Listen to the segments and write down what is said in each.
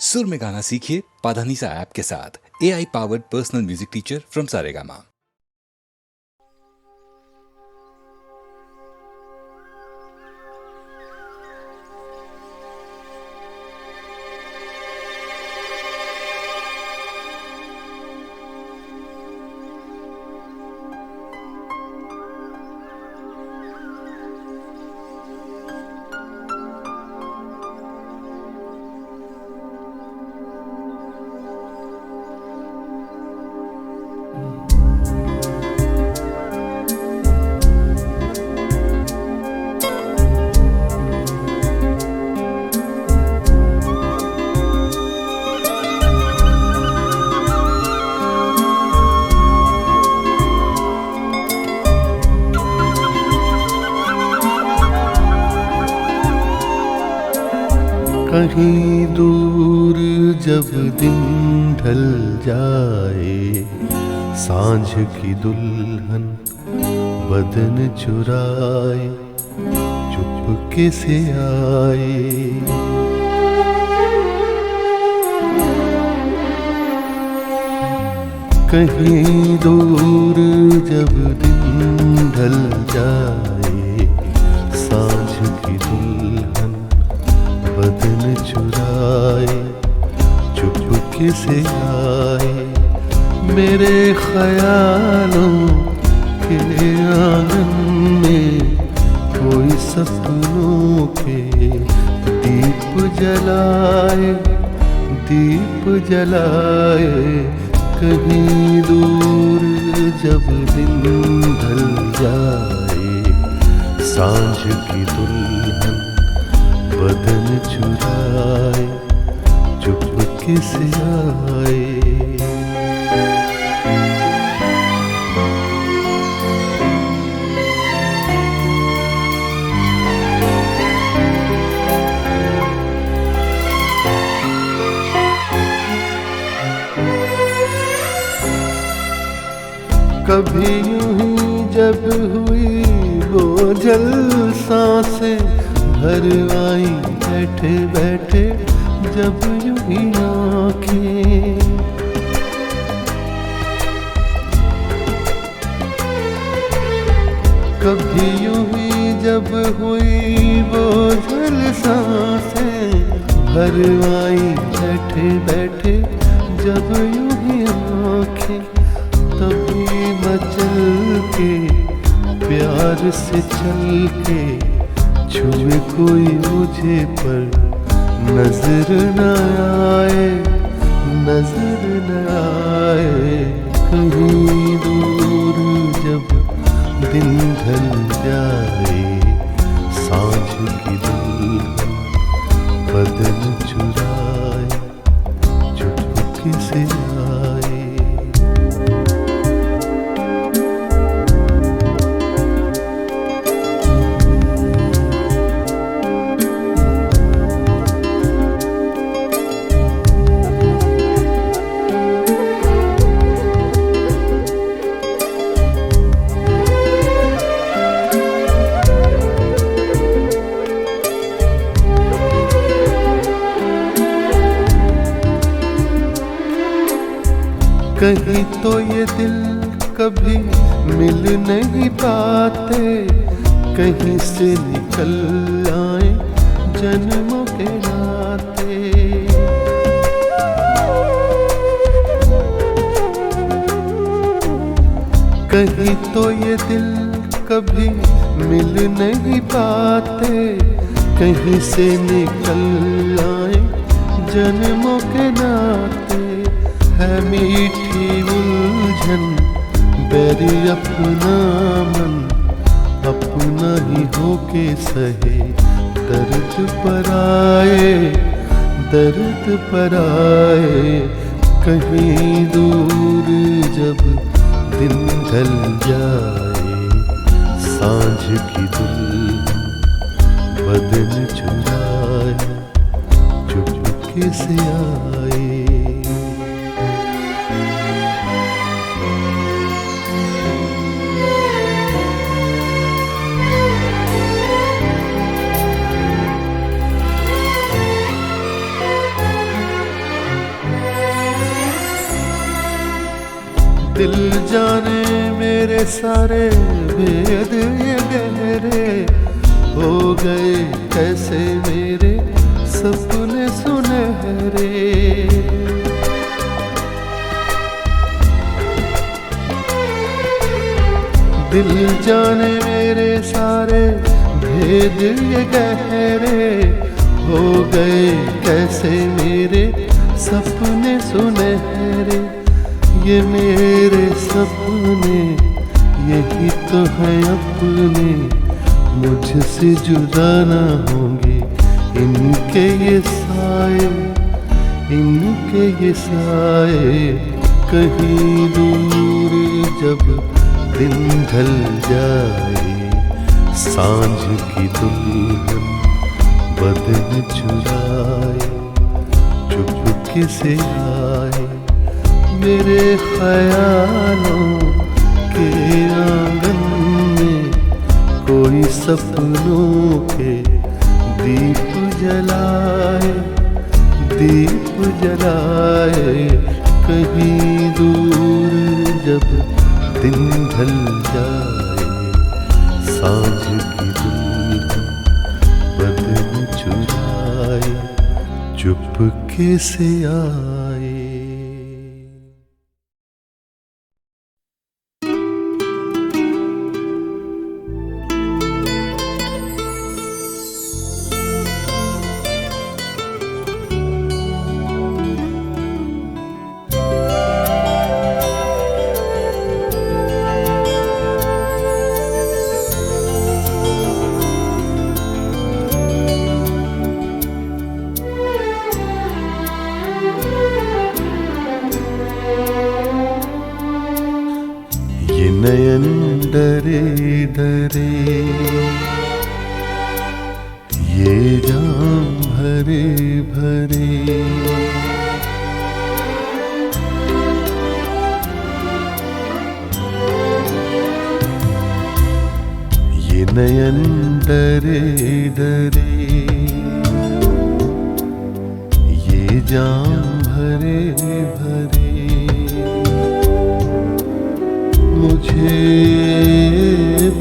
सुर में गाना सीखिए पाधानीसा ऐप के साथ। AI powered personal music teacher from Saregama. कहीं दूर जब दिन ढल जाए, सांझ की दुल्हन बदन चुराए चुपके से आए। कहीं दूर जब दिन ढल जाए, सांझ की दुल्हन बदन चुराए चुपके से आए। मेरे ख्यालों के आंगन में कोई सपनों के दीप जलाए, दीप जलाए। कहीं दूर जब दिन ढल जाए, सांझ की दुल्हन बदन चुराए चुपके से आए। कभी यूं ही जब हुई बोझल सांसें भर आई बैठे बैठे जब यूं ही आँखें। कभी यूं ही जब हुई बोझल सांसें भर आई बैठे बैठे जब यूं ही आँखें। तभी मचल के प्यार से चल के छुए कोई मुझे पर नजर न आए, नजर न आए। कहीं दूर जब दिन ढल जाए, सांझ की दुल्हन बदन चुराए चुपके से आए। कहीं तो ये दिल कभी मिल नहीं पाते, कहीं से निकल आए जन्मों के नाते। कहीं तो ये दिल कभी मिल नहीं पाते, कहीं से निकल आए जन्मों के नाते। है मीठी उलझन बैरी अपना मन, अपना ही होके सहे दर्द पर आए, दर्द पर आए। कहीं दूर जब दिन ढल जाए, सांझ की दुल्हन बदन चुराए चुपके से आए। दिल जाने मेरे सारे भेद ये गहरे हो गए कैसे मेरे सपने सुनहरे। दिल जाने मेरे सारे भेद ये गहरे हो गए कैसे मेरे सपने सुनहरे। ये मेरे सपने यही तो है अपने, मुझसे जुदा ना होंगे इनके ये साए, इनके ये साए। कहीं दूर जब दिन ढल जाए, सांझ की दुल्हन बदन चुराए, चुपके से आए मेरे ख्यालों के आंगन में। कोई सपनों के दीप जलाए, दीप जलाए। कहीं दूर जब दिन ढल जाए, सांझ की दुल्हन बदन चुराए, चुपके से आए। नयन डरे डरे, ये जाम भरे भरे। ये नयन डरे डरे, ये जाम भरे भरे। मुझे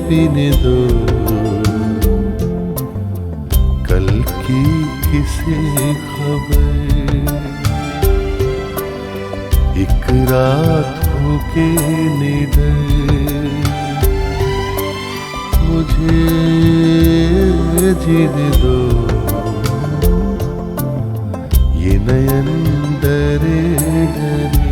पीने दो कल की किसी खबर, एक रात होके निडर। मुझे जीने दो ये नयन डरे डरे।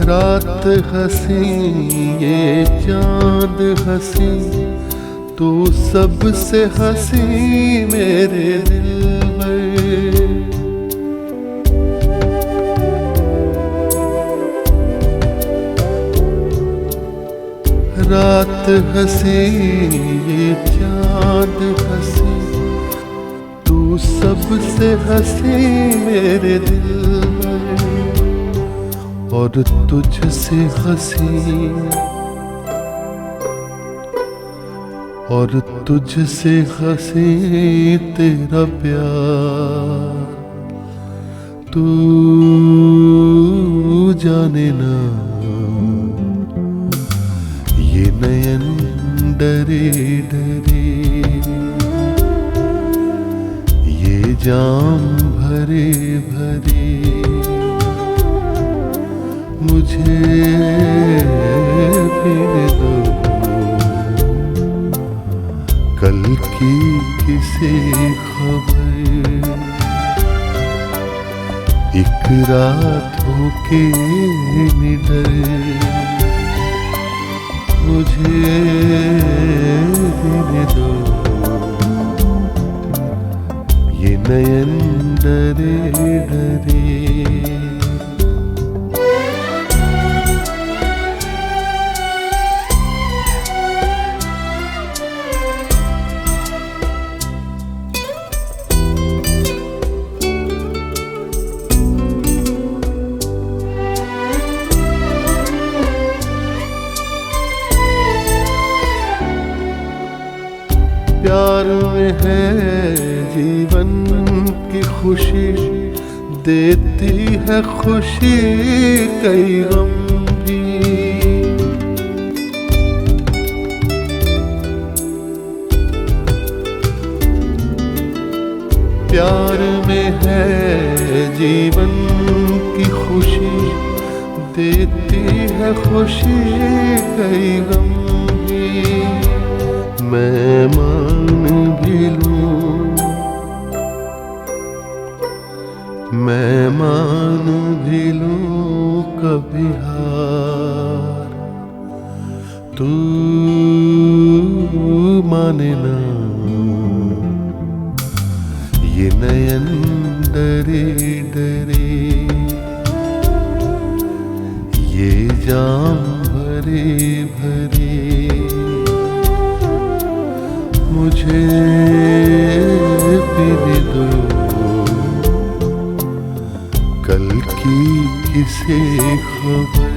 रात हंसी ये चांद हंसी, तू सबसे हंसी मेरे दिलबर। रात हंसी ये चांद हंसी, तू सबसे हंसी मेरे दिलबर। और तुझसे हंसी, और तुझसे हंसी तेरा प्यार। तू जाने ना ये नयन डरे डरे, ये जाम भरे भरे। मुझे पीने दो कल की किसी खबर, एक रातों के निडर मुझे देने दो, ये नयन डरे डरे। प्यार में है जीवन की खुशी, देती है खुशी कई गम भी। प्यार में है जीवन की खुशी, देती है खुशी कई गम भी। मैं मान भी लूं, मैं मान भी लूं कभी हार, तू माने ना, ये नयन डरे डरे, ये जाम भरे भरे। मुझे पीने दो कल की किसे खबर,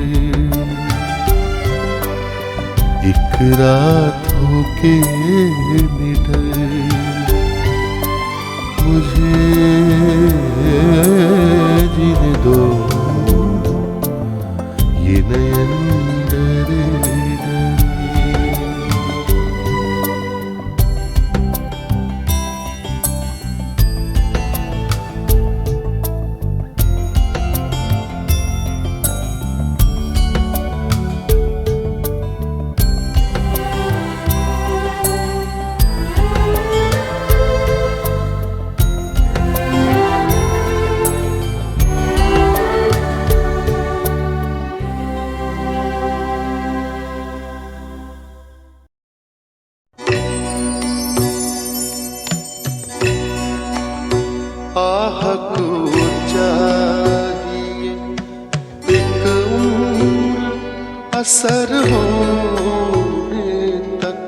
एक रात होके निडर मुझे जीने दो, ये नयन डरे डरे। आह को चाहिए एक उम्र असर होने तक,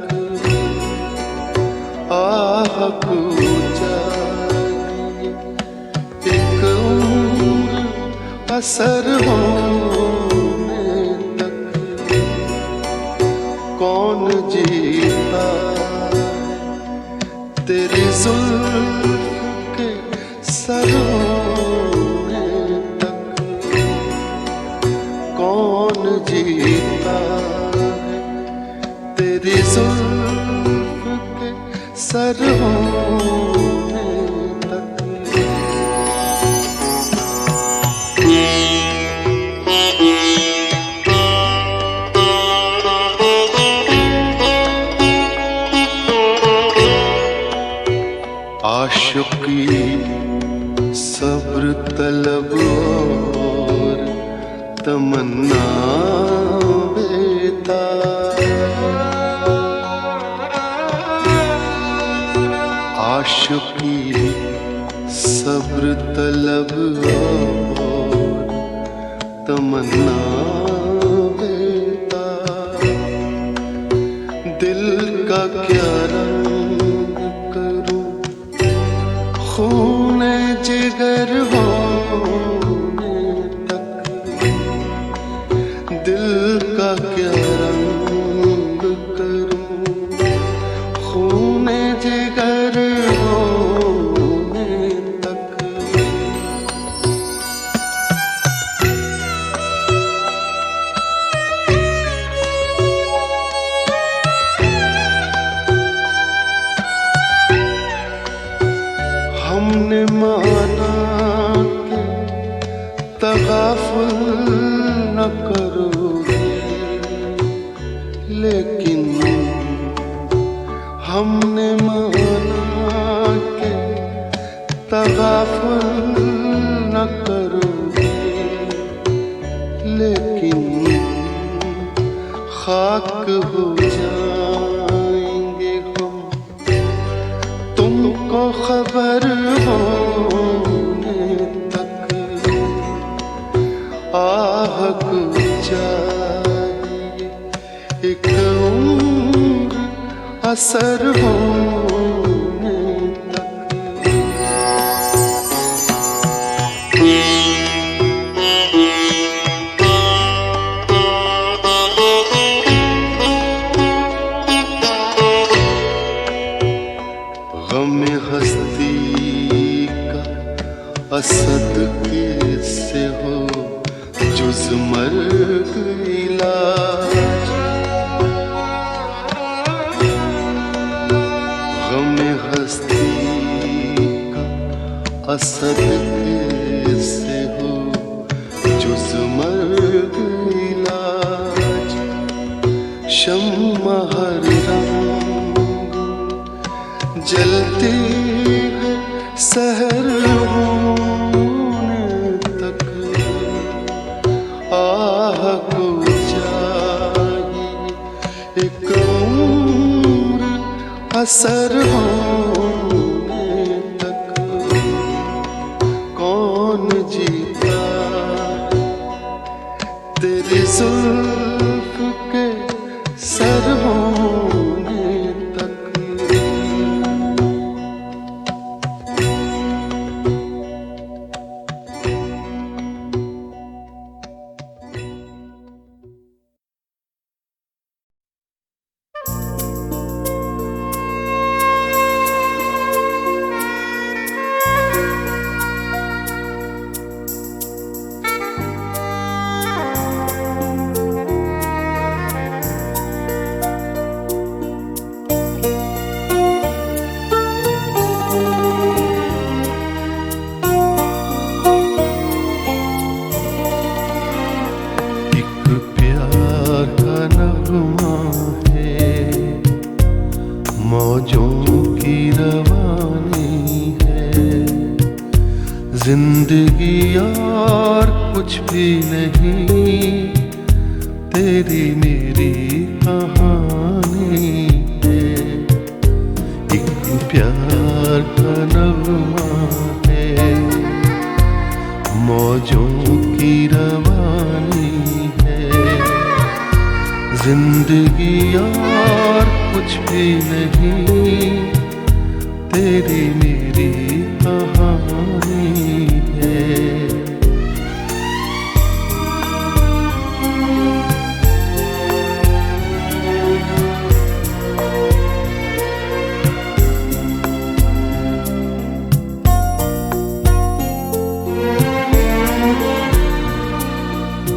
आह को चाहिए एक उम्र असर होने तक। कौन जीता तेरी जुल्फ सर होने तक, कौन जीता है तेरी जुल्फ के सर होने तक। आशिकी सब्र तलब और तमन्ना बेताब, आशिकी सब्र तलब और तमन्ना बेताब। दिल का क्या रंग करूं खून जिगर होने तक, दिल का क्या रंग करूं खून जिगर होने तक। हमने माना कि तगाफुल न करोगे, लेकिन हमने माना कि तगाफुल न करोगे। खाक हो जाएंगे हम तुमको खबर होने तक। आहक चाहिए एक उम्र असर होने तक। गम हस्ती का असद कैसे हो जुज मर्ग इलाज। गम हस्ती का असद कैसे हो जुज मर्ग इलाज। शम्मा हर रंग जलती है सहर होने तक। आह को चाहिए एक उम्र असर होने तक। कौन जीता तेरी जुल्फ के सर होने तक। मौजों की रवानी है जिंदगी और कुछ भी नहीं। तेरी मेरी कहानी है। एक प्यार का नगमा है। मौजों की रवानी है जिंदगी और कुछ भी नहीं। तेरी मेरी कहानी है।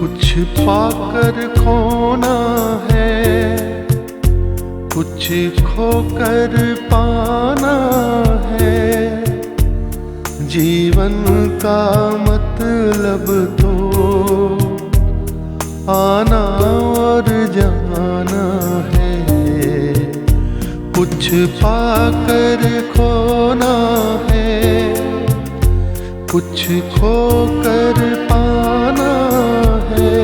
कुछ पाकर खोना है, कुछ खोकर पाना है। जीवन का मतलब तो आना और जाना है। कुछ पाकर खोना है, कुछ खोकर पाना है।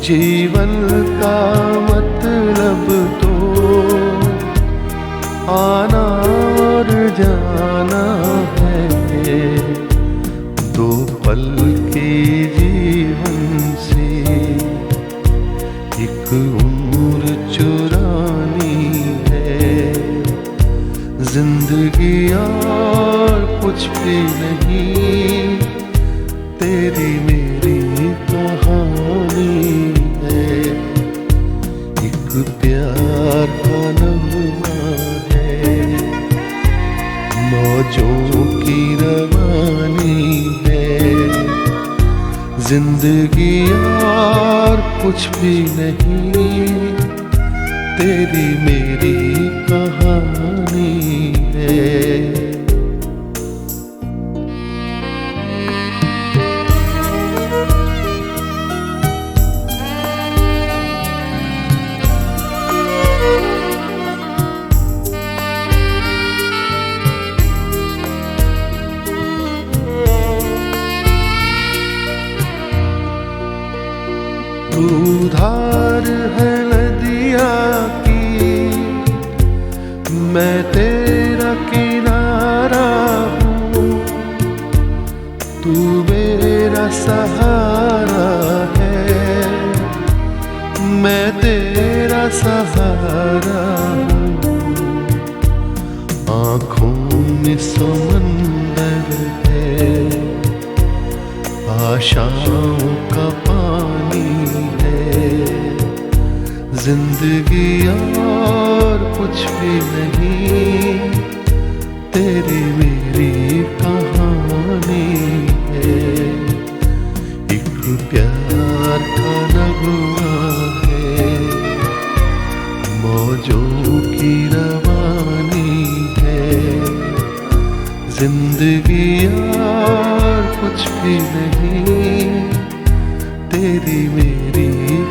जीवन का मतलब तो आना और जाना है। दो पल के जीवन से एक उम्र चुरानी है। जिंदगी और कुछ भी नहीं। तेरी मेरी कहानी है। एक प्यार का नगमा है। मौजों की रवानी है। जिंदगी और कुछ भी नहीं। तेरी मेरी कहानी है। तू धार है नदिया की, मैं तेरा किनारा हूँ। तू मेरा सहारा है, मैं तेरा सहारा हूँ। आँखों में समंदर है, आशाओं का पानी है। जिंदगी और कुछ भी नहीं, तेरी मेरी कहानी है। एक प्यार का नगमा है, मौजों की रवानी है। जिंदगी और कुछ भी नहीं, तेरी मेरी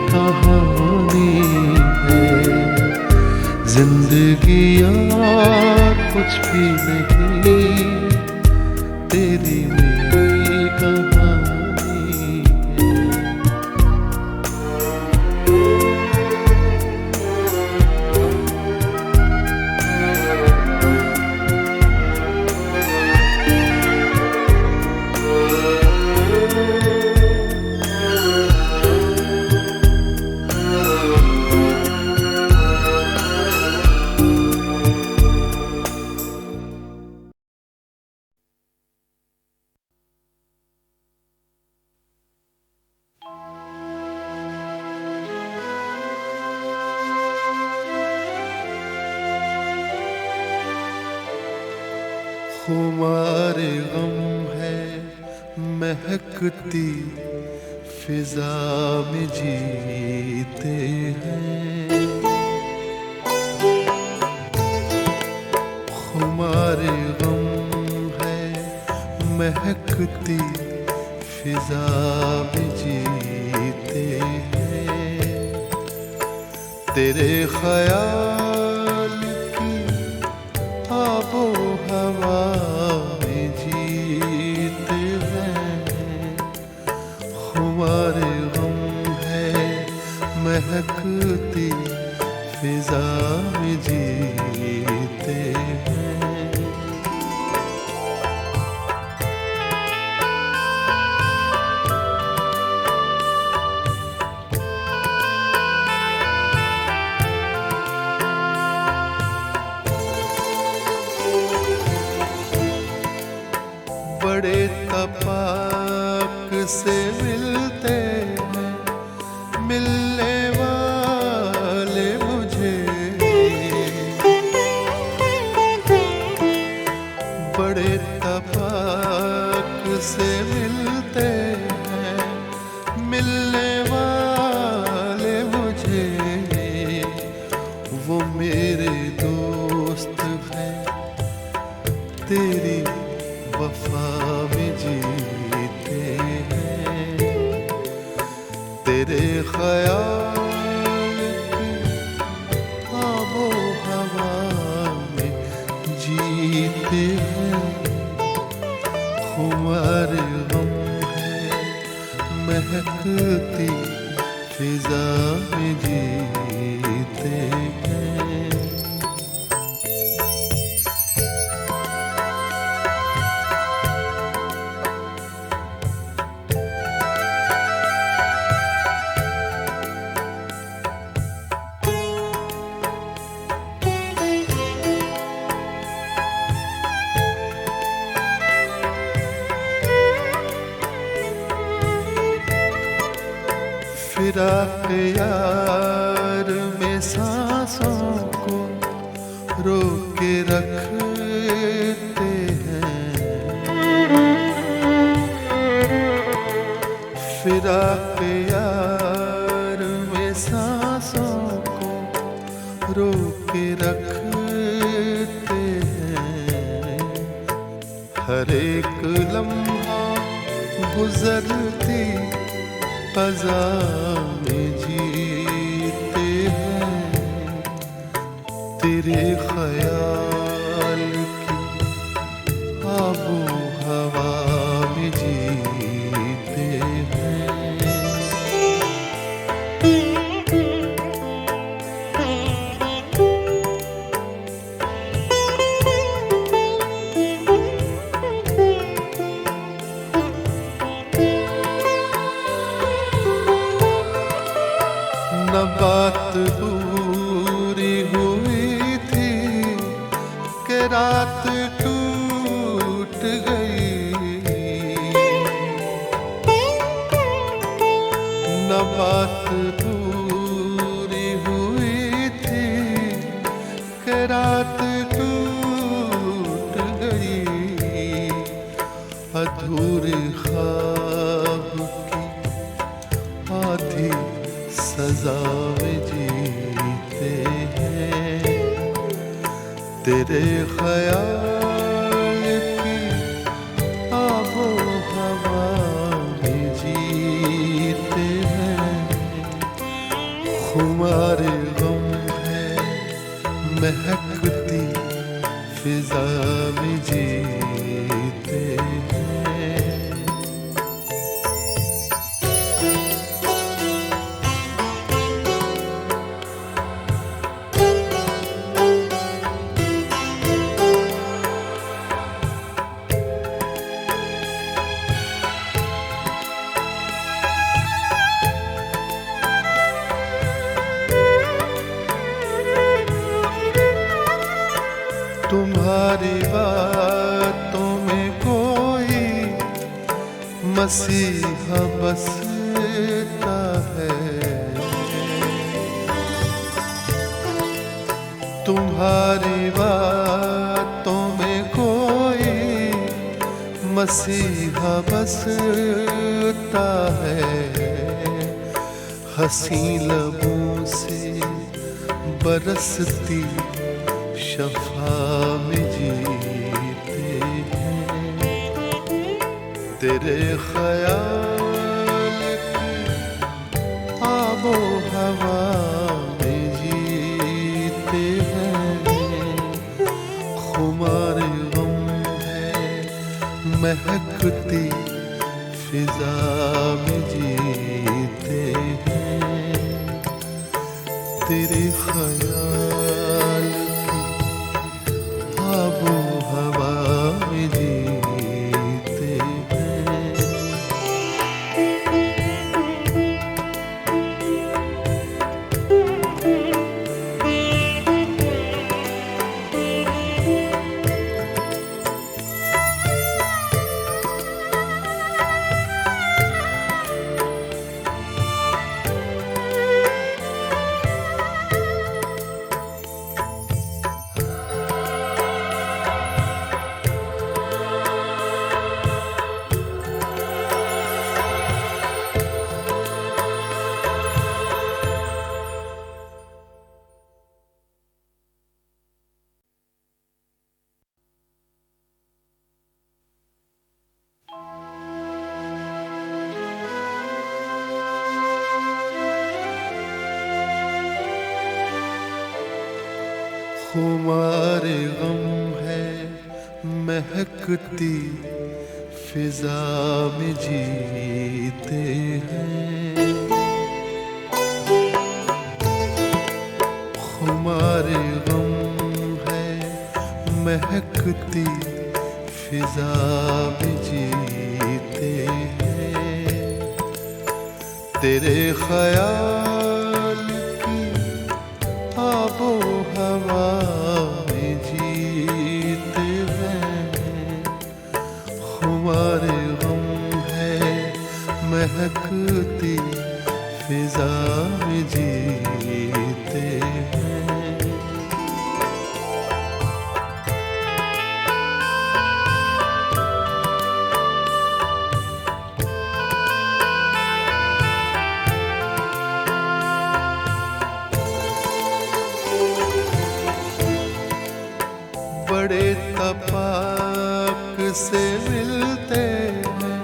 कहानी है। जिंदगी और कुछ भी नहीं, तेरी मेरी कहानी है। खुमारे गम है महकती फिजा में जीते हैं। खुमारे गम है महकती फिजा में जीते हैं। तेरे ख्याल की आबो हवा में जीते हैं। खुमारे गम है महकती फिजा में जीते हैं। बड़े तपाक से मिलते हैं मिलने वाले मुझे। बड़े तपाक से मिलते हैं मिलने वाले मुझे। वो मेरे दोस्त हैं, तेरी वफा में जीते हैं। तेरे ख्याल की आबो हवा में जीते हैं। खुमारे गम है महकती फिजा में जीते हैं। फिराक यार में सांसों को रोक के रखते हैं। फिराक यार में सांसों को रोक के रखते हैं। हर एक लम्हा गुजरती फ़ज़ा में जीते हैं। तेरे ख्याल की आबो हवा में जीते हैं। गई, न बात पूरी हुई थी कि रात टूट गई। अधूरे ख्वाब की आधी सजा में जीते हैं, तेरे ख्याल की आबो हवा में जीते हैं। खुमार गम है महकती फिजा में जीते हैं। तुम्हारी बातों में कोई मसीहा बसता है, तुम्हारी बातों में कोई मसीहा बसता है। हंसी लबों से बरसती शफा में जीते हैं, तेरे ख्याल की आबो हवा में जीते हैं। खुमार गम है महकती फिजा में जीते हैं, तेरे ख्याल आबो हवा में जीते हैं। खुमार गम है महकती फिजा में जीते हैं। खुमार गम है महकती फिजा में जीते हैं, तेरे ख्याल की आबो हवा में जीते हैं। खुमार गम है महकती फिजा में जीते हैं। बड़े तपाक से मिलते हैं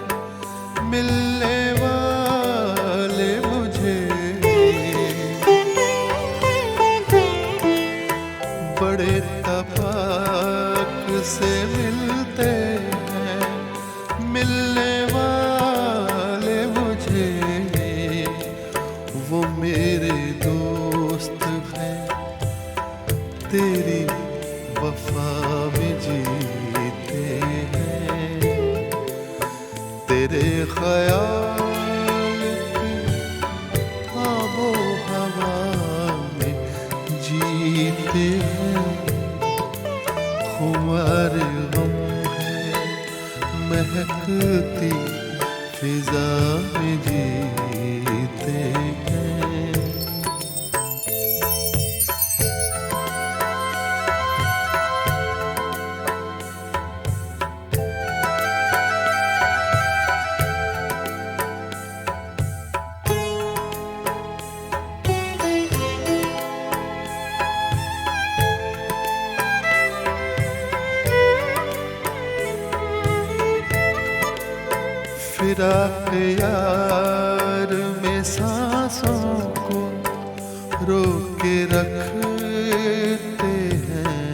मिलने वाले मुझे, बड़े तपाक से मिलते हैं मिलने वाले मुझे। वो मेरे दोस्त हैं तेरी वफा में जीते हैं, तेरे ख्याल की आबो हवा में जीते हैं। खुमार गम है महकती फिजा में जीते हैं। फिराक यार में सांसों को रोक के रखते हैं।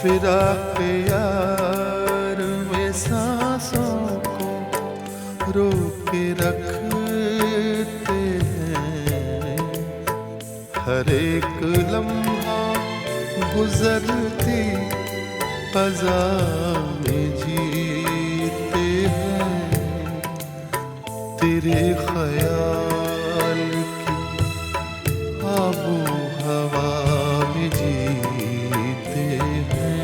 फिराक यार में सांसों को रोक के रखते हैं। हर एक लम्हा गुजरती क़ज़ा में जीते हैं। तेरे ख्याल की आबो हवा में जीते हैं।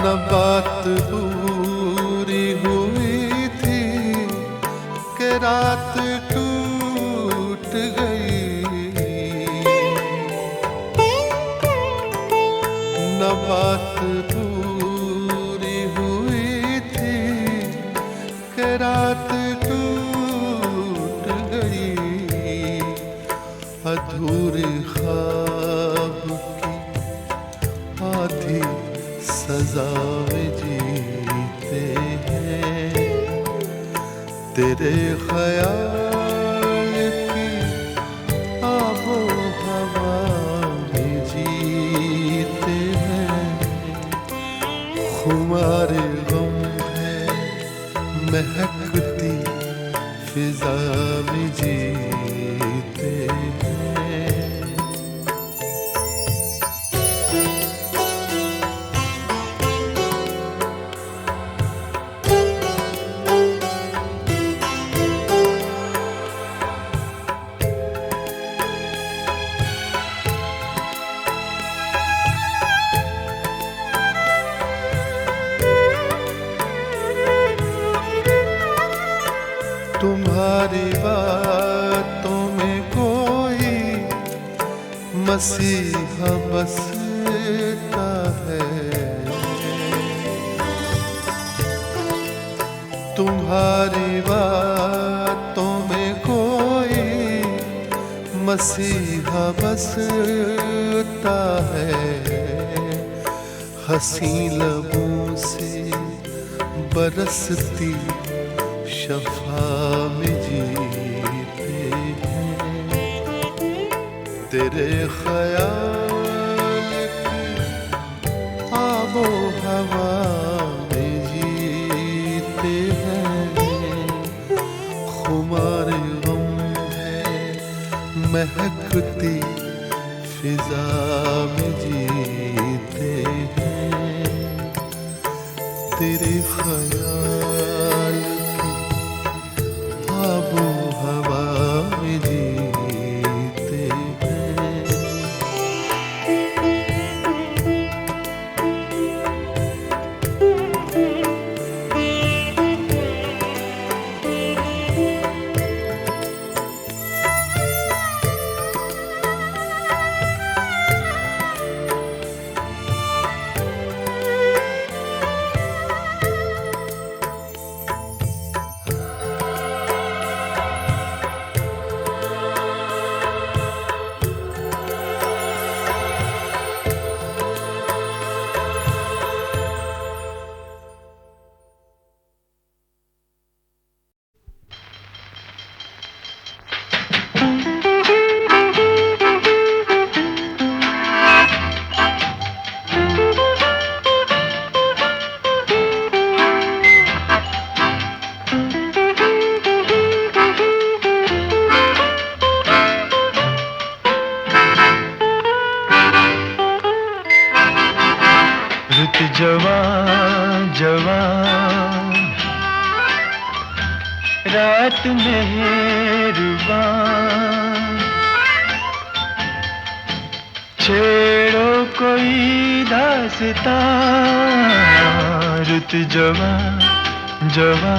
न बात पूरी हुई थी कि रात टूट गई। न बात पूरी हुई थी कि रात टूट गई। अधूरे ख्वाब की आधी सजा में जीते हैं। तेरे ख्याल की आबो हवा में जीते हैं। खुमार गम है महकती फिजा में जीते हैं। तुम्हारी बातों में कोई मसीहा बसता है। तुम्हारी बातों में कोई मसीहा बसता है। हंसी लबों से बरसती शफा में जीते हैं। तेरे ख्याल की आबो हवा में जीते हैं। खुमार गम है महकती फिजा में जीते हैं। तेरे ख्याल आबो हवा में जीते हैं। रुत जवां जवां रात मेहरबान छेड़ो कोई दास्तां रुत जवां जवां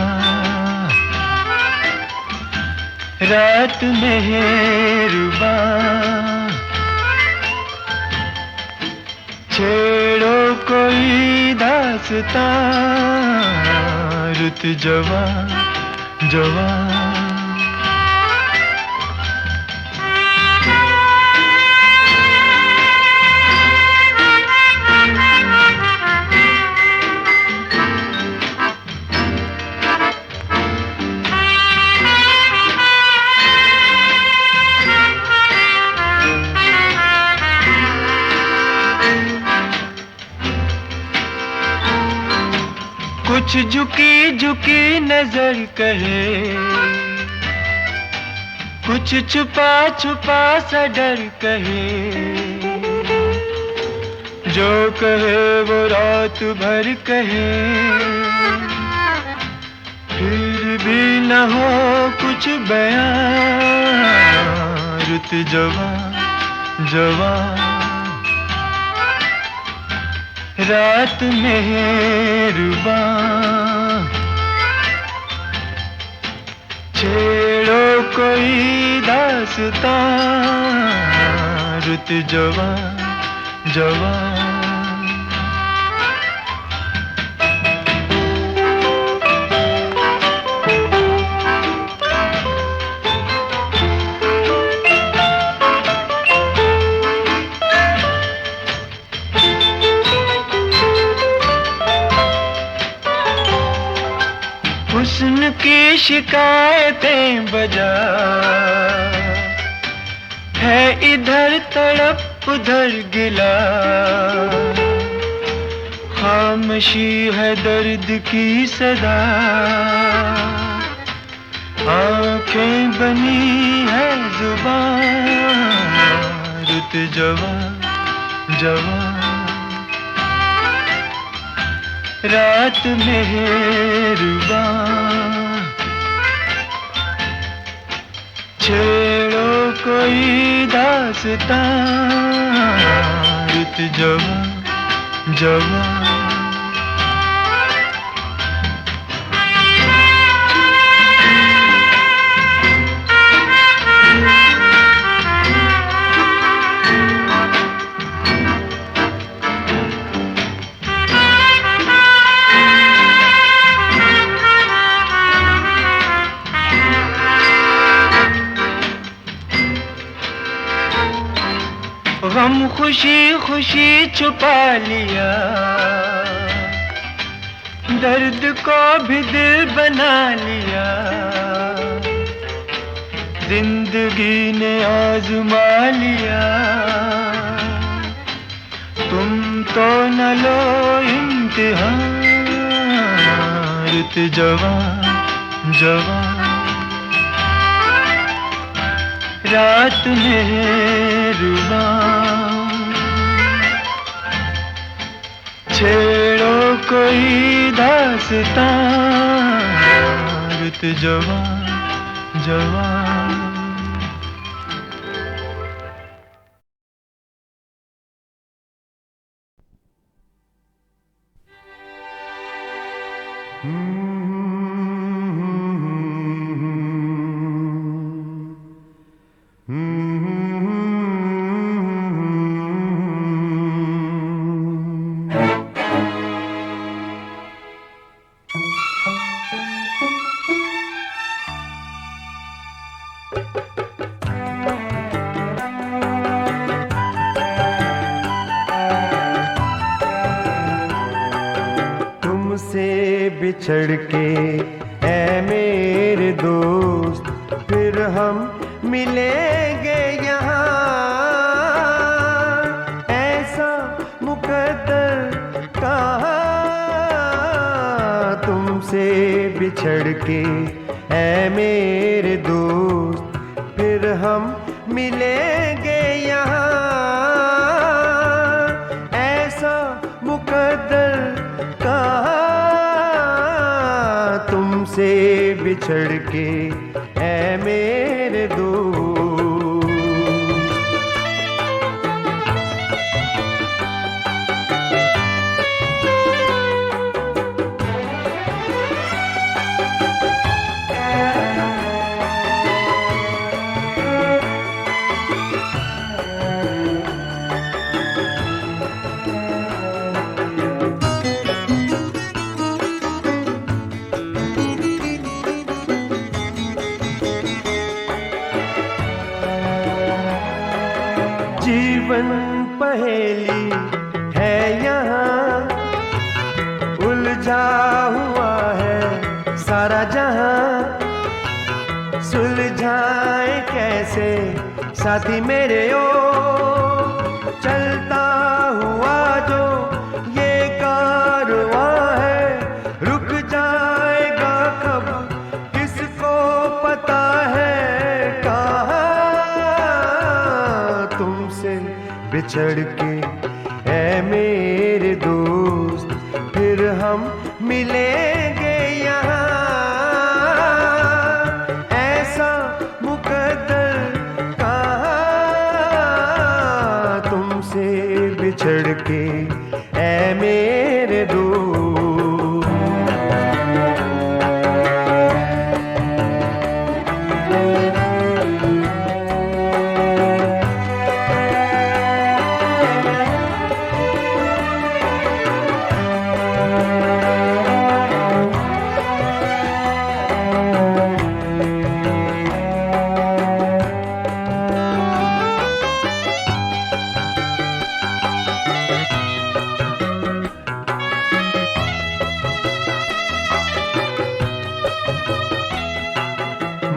रात मेहरबान छेड़ो कोई दास्तां रुत जवां जवां कुछ झुकी झुकी नजर कहे कुछ छुपा छुपा सा डर कहे जो कहे वो रात भर कहे फिर भी न हो कुछ बयां रुत जवां जवां रात मेहरबान छेड़ो कोई दास्तां रुत जवां जवां हुस्न की शिकायतें बजा है इधर तड़प उधर गिला खामोशी है दर्द की सदा आंखें बनी है जुबान रुत जवां जवां रात मेहरबान छेड़ो कोई दास्तां रुत जवां जवां गम खुशी खुशी छुपा लिया दर्द को भी दिल बना लिया जिंदगी ने आजमा लिया तुम तो न लो इम्तिहान रुत जवां जवां रात मेहरबान छेड़ो कोई दास्तां रुत जवां जवां बिछड़ के ऐ मेरे दोस्त फिर हम मिलेंगे यहाँ ऐसा मुकद्दर कहा तुमसे बिछड़ के ऐ मेरे दोस्त फिर हम मिलेंगे यहाँ ऐसा मुकद्दर तुमसे बिछड़ के ऐ मेरे दोस्त। जीवन पहेली है यहाँ, उलझा हुआ है सारा जहां। सुलझाए कैसे साथी मेरे ओ, चलता हुआ जो ये कारवां है, रुक जाएगा कब किसको पता है। कहाँ तुमसे बिछड़ के ऐ मेरे दोस्त, फिर हम मिलेंगे यहाँ। ऐसा मुकद्दर कहाँ तुमसे बिछड़ के ऐ मेरे दोस्त।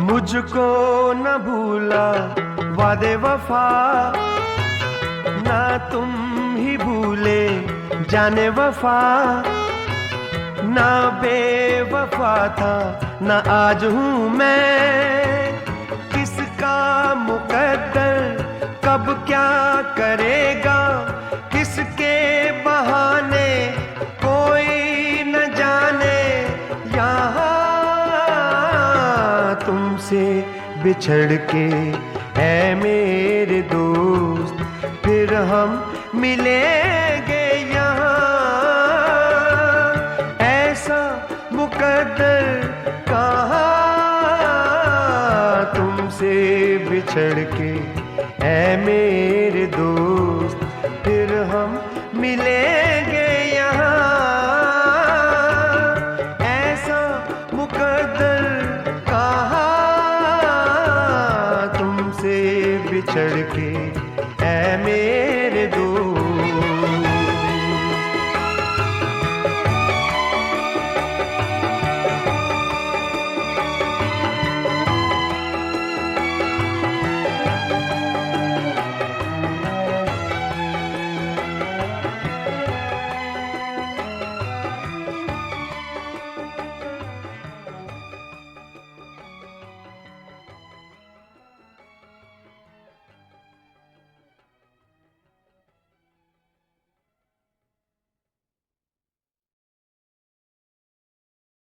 मुझको न भूला वादे वफा, ना तुम ही भूले जाने वफा। ना बेवफा था ना आज हूँ मैं, किसका मुकद्दर कब क्या करेगा, किसके बहाने कोई न जाने। यहाँ तुमसे बिछड़ के ऐ मेरे दोस्त, फिर हम मिलेंगे यहाँ। ऐसा मुकद्दर कहाँ तुमसे बिछड़ के ऐ मेरे दोस्त, फिर हम मिलेंगे